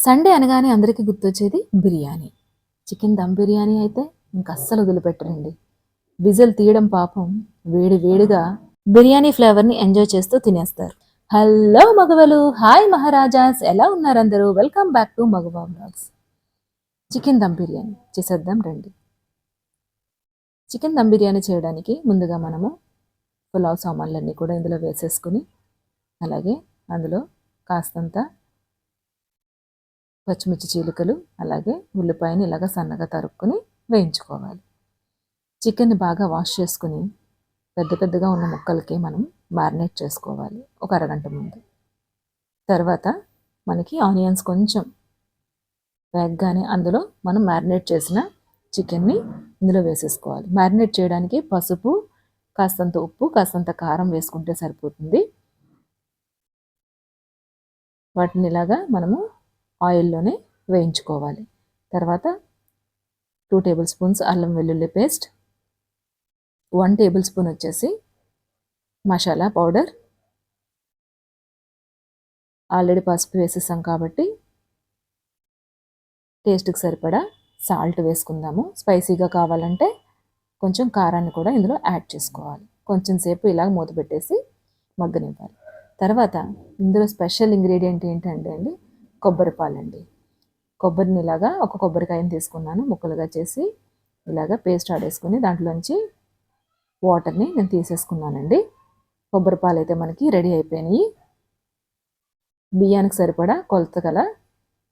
Sunday అనగానే అందరికీ గుర్తొచ్చేది బిర్యానీ. చికెన్ దమ్ బిర్యానీ అయితే ఇంకస్సలు వదిలిపెట్టరండి. విజిల్ తీయడం పాపం వేడి వేడిగా బిర్యానీ ఫ్లేవర్‌ని ఎంజాయ్ చేస్తూ తినేస్తారు. హలో మగవలు! హాయ్ మహారాజాస్! ఎలా ఉన్నారందరూ? Welcome back to Magava vlogs. Chicken dum biryani చేసేద్దాం రండి. చికెన్ దమ్ బిర్యానీ చేయడానికి ముందుగా మనము పులావ్ సామాన్లన్నీ కూడా ఇందులో వేసేసుకొని, అలాగే అందులో కాస్తంత పచ్చిమిర్చి చీలికలు, అలాగే ఉల్లిపాయని ఇలాగ సన్నగా తరుక్కొని వేయించుకోవాలి. చికెన్ని బాగా వాష్ చేసుకుని పెద్ద పెద్దగా ఉన్న ముక్కలకి మనం మ్యారినేట్ చేసుకోవాలి ఒక అరగంట ముందు. తర్వాత మనకి ఆనియన్స్ కొంచెం వేగగానే అందులో మనం మ్యారినేట్ చేసిన చికెన్ని ఇందులో వేసేసుకోవాలి. మ్యారినేట్ చేయడానికి పసుపు, కాస్తంత ఉప్పు, కాస్తంత కారం వేసుకుంటే సరిపోతుంది. వాటిని ఇలాగా మనము ఆయిల్లోనే వేయించుకోవాలి. తర్వాత 2 టేబుల్ స్పూన్స్ అల్లం వెల్లుల్లి పేస్ట్, 1 టేబుల్ స్పూన్ వచ్చేసి మసాలా పౌడర్, ఆల్రెడీ పసుపు వేసేసాం కాబట్టి టేస్ట్కి సరిపడా సాల్ట్ వేసుకుందాము. స్పైసీగా కావాలంటే కొంచెం కారాన్ని కూడా ఇందులో యాడ్ చేసుకోవాలి. కొంచెం సేపు ఇలా మూత పెట్టేసి మగ్గనివ్వాలి. తర్వాత ఇందులో స్పెషల్ ఇంగ్రీడియంట్ ఏంటంటే అండి, కొబ్బరి పాలండి. కొబ్బరిని ఇలాగా ఒక కొబ్బరికాయని తీసుకున్నాను, ముక్కలుగా చేసి ఇలాగా పేస్ట్ ఆడేసుకుని దాంట్లోంచి వాటర్ని నేను తీసేసుకున్నానండి. కొబ్బరి పాలు అయితే మనకి రెడీ అయిపోయినాయి. బియ్యానికి సరిపడా కొలత గల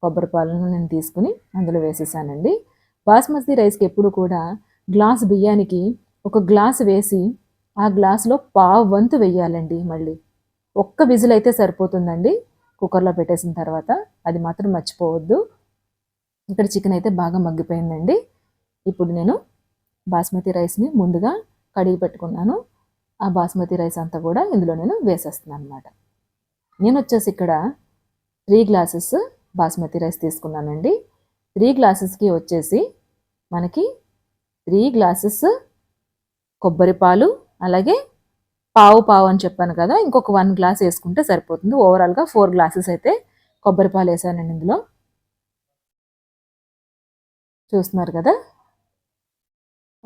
కొబ్బరి పాలను నేను తీసుకుని అందులో వేసేసానండి. బాస్మతి రైస్కి ఎప్పుడు కూడా గ్లాస్ బియ్యానికి ఒక గ్లాస్ వేసి ఆ గ్లాసులో పావు వంతు వేయాలండి. మళ్ళీ ఒక్క విజిల్ అయితే సరిపోతుందండి కుక్కర్లో పెట్టేసిన తర్వాత, అది మాత్రం మర్చిపోవద్దు. ఇక్కడ చికెన్ అయితే బాగా మగ్గిపోయిందండి. ఇప్పుడు నేను బాస్మతి రైస్ని ముందుగా కడిగి పెట్టుకున్నాను. ఆ బాస్మతి రైస్ అంతా కూడా ఇందులో నేను వేసేస్తున్నాను అనమాట. నేను వచ్చేసి ఇక్కడ 3 గ్లాసెస్ బాస్మతి రైస్ తీసుకున్నానండి. 3 గ్లాసెస్కి వచ్చేసి మనకి 3 గ్లాసెస్ కొబ్బరి పాలు, అలాగే పావు పావు అని చెప్పాను కదా, ఇంకొక 1 గ్లాస్ వేసుకుంటే సరిపోతుంది. ఓవరాల్గా 4 గ్లాసెస్ అయితే కొబ్బరి పాలు వేసానండి ఇందులో. చూస్తున్నారు కదా,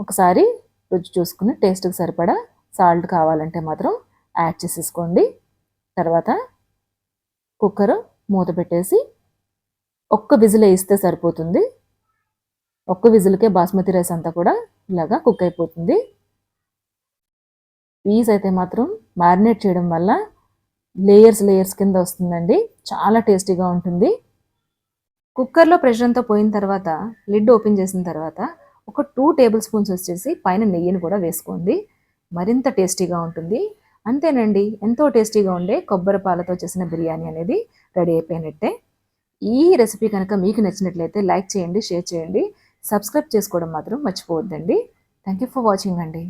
ఒకసారి రుచి చూసుకుని టేస్ట్కి సరిపడా సాల్ట్ కావాలంటే మాత్రం యాడ్ చేసేసుకోండి. తర్వాత కుక్కర్ మూత పెట్టేసి ఒక్క విజిల్ వేస్తే సరిపోతుంది. ఒక్క విజిల్కే బాస్మతి రైస్ అంతా కూడా ఇలాగా కుక్ అయిపోతుంది. పీస్ అయితే మాత్రం మ్యారినేట్ చేయడం వల్ల లేయర్స్ కింద వస్తుందండి. చాలా టేస్టీగా ఉంటుంది. కుక్కర్లో ప్రెషర్ అంతా పోయిన తర్వాత లిడ్ ఓపెన్ చేసిన తర్వాత ఒక 2 టేబుల్ స్పూన్స్ వచ్చేసి పైన నెయ్యిని కూడా వేసుకోండి. మరింత టేస్టీగా ఉంటుంది. అంతేనండి, ఎంతో టేస్టీగా ఉండే కొబ్బరి పాలతో చేసిన బిర్యానీ అనేది రెడీ అయిపోయినట్టే. ఈ రెసిపీ కనుక మీకు నచ్చినట్లయితే లైక్ చేయండి, షేర్ చేయండి, సబ్స్క్రైబ్ చేసుకోవడం మాత్రం మర్చిపోవద్దండి. థ్యాంక్ యూ ఫర్ వాచింగ్ అండి.